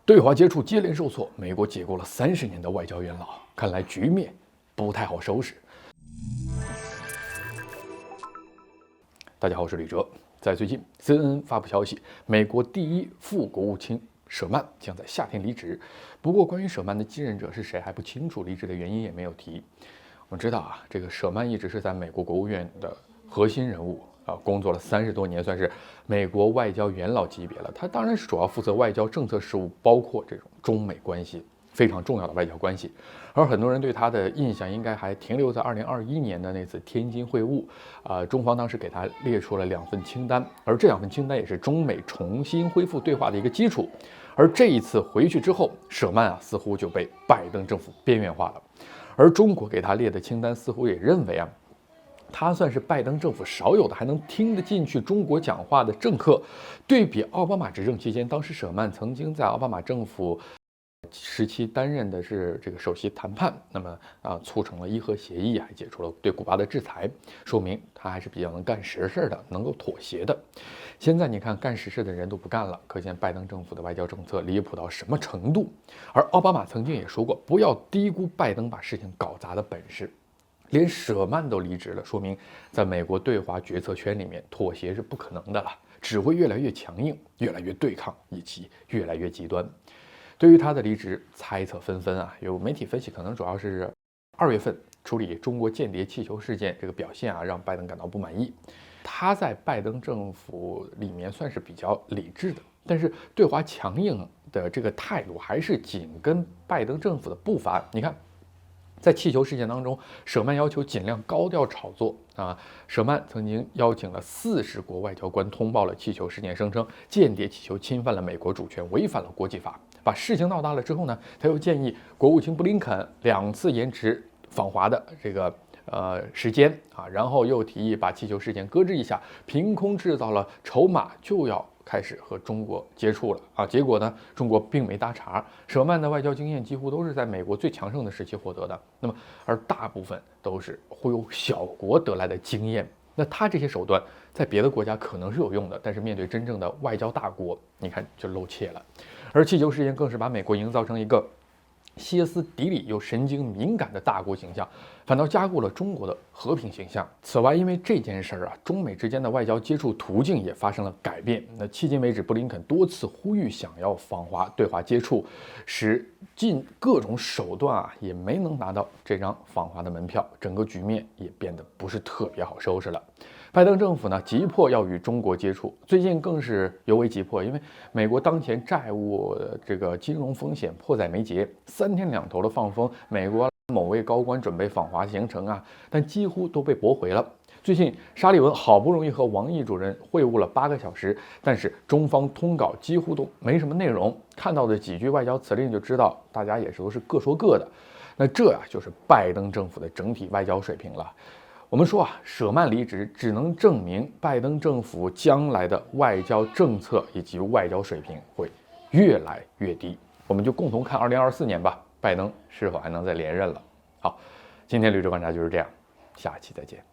对华接触接连受挫，美国解构了30年的外交元老，看来局面不太好收拾。大家好，我是李哲。在最近 CNN 发布消息，美国第一副国务卿舍曼将在夏天离职。不过，关于舍曼的继任者是谁还不清楚，离职的原因也没有提。我们知道啊，这个舍曼一直是在美国国务院的核心人物啊，工作了30多年，算是美国外交元老级别了。他当然是主要负责外交政策事务，包括这种中美关系非常重要的外交关系。而很多人对他的印象应该还停留在2021年的那次天津会晤，中方当时给他列出了2份清单，而这2份清单也是中美重新恢复对话的一个基础。而这一次回去之后，舍曼似乎就被拜登政府边缘化了。而中国给他列的清单似乎也认为他算是拜登政府少有的还能听得进去中国讲话的政客。对比奥巴马执政期间，当时舍曼曾经在奥巴马政府时期担任的是这个首席谈判，那么促成了伊核协议，还解除了对古巴的制裁，说明他还是比较能干实事的，能够妥协的。现在你看干实事的人都不干了，可见拜登政府的外交政策离谱到什么程度。而奥巴马曾经也说过，不要低估拜登把事情搞砸的本事。连舍曼都离职了，说明在美国对华决策圈里面，妥协是不可能的了，只会越来越强硬，越来越对抗，以及越来越极端。对于他的离职，猜测纷纷有媒体分析，可能主要是2月份处理中国间谍气球事件这个表现让拜登感到不满意。他在拜登政府里面算是比较理智的，但是对华强硬的这个态度还是紧跟拜登政府的步伐。你看，在气球事件当中，舍曼要求尽量高调炒作舍曼曾经邀请了40国外交官通报了气球事件，声称间谍气球侵犯了美国主权，违反了国际法。把事情闹大了之后呢，他又建议国务卿布林肯2次延迟访华的这个时间然后又提议把气球事件搁置一下，凭空制造了筹码，就要开始和中国接触了结果呢，中国并没搭茬。舍曼的外交经验几乎都是在美国最强盛的时期获得的，那么而大部分都是忽悠小国得来的经验。那他这些手段在别的国家可能是有用的，但是面对真正的外交大国，你看就露怯了。而气球事件更是把美国营造成一个歇斯底里又神经敏感的大国形象，反倒加固了中国的和平形象。此外，因为这件事中美之间的外交接触途径也发生了改变。那迄今为止，布林肯多次呼吁想要访华对华接触，使尽各种手段也没能拿到这张访华的门票，整个局面也变得不是特别好收拾了。拜登政府呢，急迫要与中国接触，最近更是尤为急迫，因为美国当前债务这个金融风险迫在眉睫，3天2头的放风，美国某位高官准备访华行程但几乎都被驳回了。最近沙利文好不容易和王毅主任会晤了8个小时，但是中方通稿几乎都没什么内容，看到的几句外交辞令就知道大家也都是各说各的。那这就是拜登政府的整体外交水平了。我们说舍曼离职只能证明拜登政府将来的外交政策以及外交水平会越来越低。我们就共同看2024年吧，拜登是否还能再连任了。好，今天绿洲观察就是这样，下期再见。